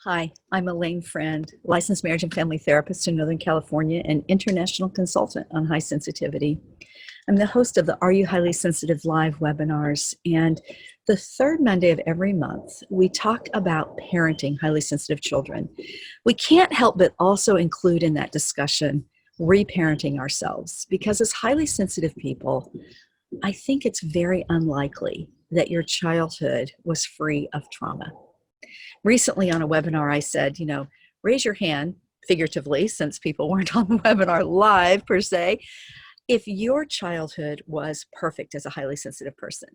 Hi, I'm Alane Freund, licensed marriage and family therapist in Northern California and international consultant on high sensitivity. I'm the host of the Are You Highly Sensitive live webinars, and the third Monday of every month, we talk about parenting highly sensitive children. We can't help but also include in that discussion reparenting ourselves, because as highly sensitive people, I think it's very unlikely that your childhood was free of trauma. Recently on a webinar, I said, raise your hand, figuratively, since people weren't on the webinar live per se, if your childhood was perfect as a highly sensitive person.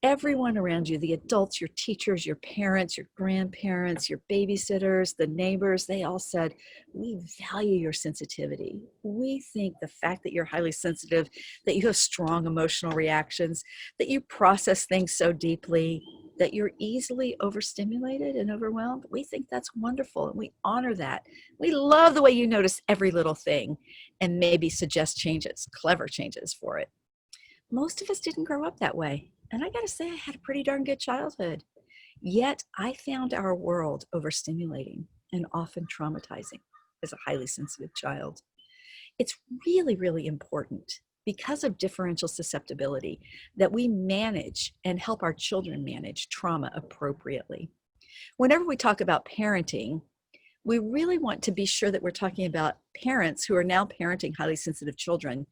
Everyone around you, the adults, your teachers, your parents, your grandparents, your babysitters, the neighbors, they all said, we value your sensitivity. We think the fact that you're highly sensitive, that you have strong emotional reactions, that you process things so deeply, that you're easily overstimulated and overwhelmed, we think that's wonderful, and we honor that. We love the way you notice every little thing and maybe suggest changes, clever changes for it. Most of us didn't grow up that way. And I gotta say, I had a pretty darn good childhood. Yet I found our world overstimulating and often traumatizing as a highly sensitive child. It's really, really important, because of differential susceptibility, that we manage and help our children manage trauma appropriately. Whenever we talk about parenting, we really want to be sure that we're talking about parents who are now parenting highly sensitive children,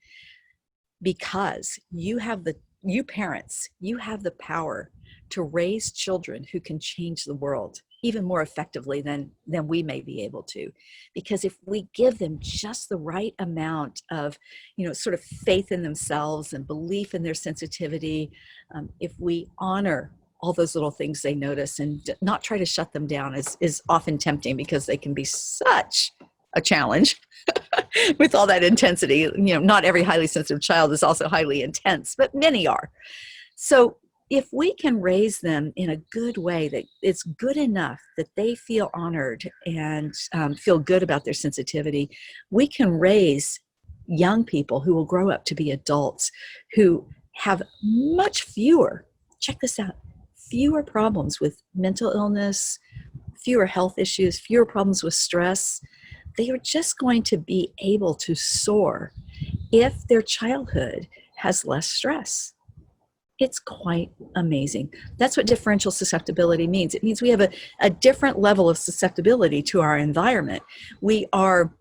because you parents, you have the power to raise children who can change the world even more effectively than we may be able to. Because if we give them just the right amount of, sort of faith in themselves and belief in their sensitivity, if we honor all those little things they notice and not try to shut them down, is often tempting, because they can be such a challenge with all that intensity. Not every highly sensitive child is also highly intense, but many are. So if we can raise them in a good way, that it's good enough that they feel honored and feel good about their sensitivity, we can raise young people who will grow up to be adults who have much fewer, check this out, fewer problems with mental illness, fewer health issues, fewer problems with stress. They are just going to be able to soar if their childhood has less stress. It's quite amazing. That's what differential susceptibility means. It means we have a different level of susceptibility to our environment. We are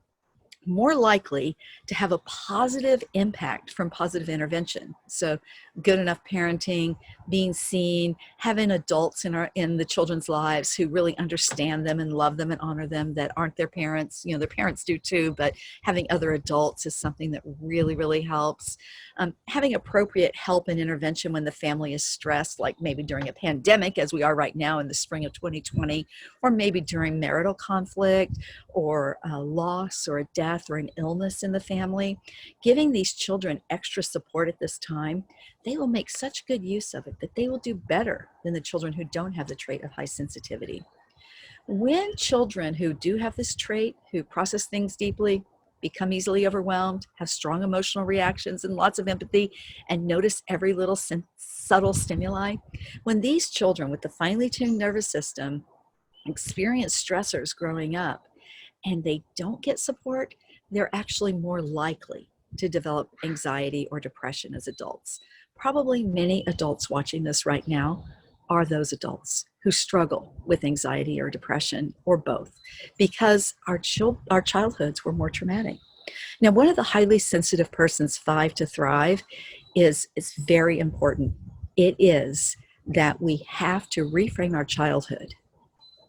more likely to have a positive impact from positive intervention. So good enough parenting, being seen, having adults in the children's lives who really understand them and love them and honor them, that aren't their parents. Their parents do too, but having other adults is something that really, really helps. Having appropriate help and intervention when the family is stressed, like maybe during a pandemic, as we are right now in the spring of 2020, or maybe during marital conflict, or a loss or a death or an illness in the family. Giving these children extra support at this time, they will make such good use of it that they will do better than the children who don't have the trait of high sensitivity. When children who do have this trait, who process things deeply, become easily overwhelmed, have strong emotional reactions and lots of empathy, and notice every little subtle stimuli, when these children with the finely tuned nervous system experience stressors growing up and they don't get support, they're actually more likely to develop anxiety or depression as adults. Probably many adults watching this right now are those adults who struggle with anxiety or depression, or both, because our childhoods were more traumatic. Now, one of the highly sensitive person's 5 to thrive is very important. It is that we have to reframe our childhood,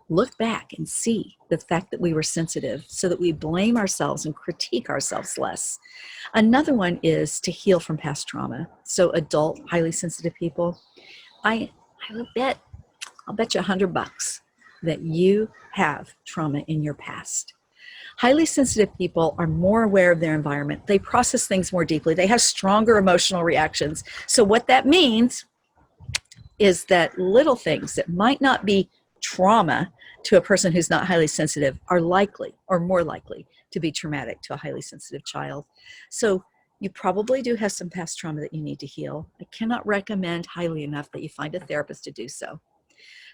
look back and see the fact that we were sensitive, so that we blame ourselves and critique ourselves less. Another one is to heal from past trauma. So adult, highly sensitive people, I will bet, I'll bet you $100 that you have trauma in your past. Highly sensitive people are more aware of their environment. They process things more deeply. They have stronger emotional reactions. So what that means is that little things that might not be trauma to a person who's not highly sensitive are likely, or more likely, to be traumatic to a highly sensitive child. So you probably do have some past trauma that you need to heal. I cannot recommend highly enough that you find a therapist to do so.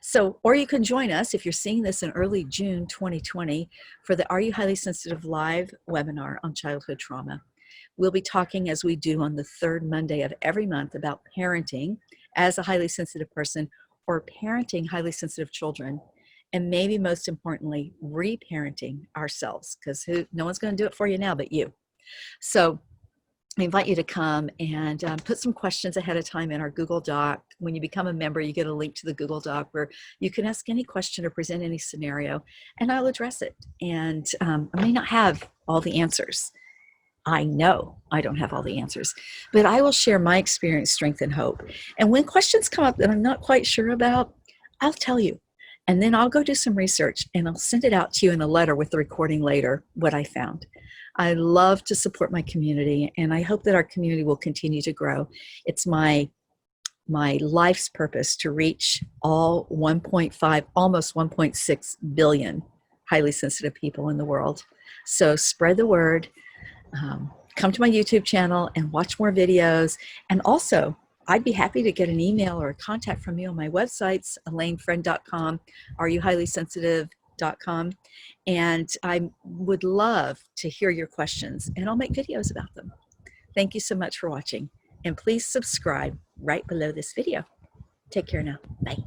So, or you can join us if you're seeing this in early June 2020 for the Are You Highly Sensitive live webinar on childhood trauma. We'll be talking, as we do on the third Monday of every month, about parenting as a highly sensitive person or parenting highly sensitive children. And maybe most importantly, reparenting ourselves, because no one's going to do it for you now but you. So I invite you to come and put some questions ahead of time in our Google Doc. When you become a member, you get a link to the Google Doc where you can ask any question or present any scenario, and I'll address it. And I may not have all the answers. I know I don't have all the answers, but I will share my experience, strength, and hope. And when questions come up that I'm not quite sure about, I'll tell you. And then I'll go do some research and I'll send it out to you in a letter with the recording later, what I found. I love to support my community, and I hope that our community will continue to grow. It's my life's purpose to reach all 1.5, almost 1.6 billion highly sensitive people in the world. So spread the word. Come to my YouTube channel and watch more videos. And also, I'd be happy to get an email or a contact from you on my websites, alanefriend.com, areyouhighlysensitive.com. And I would love to hear your questions, and I'll make videos about them. Thank you so much for watching. And please subscribe right below this video. Take care now. Bye.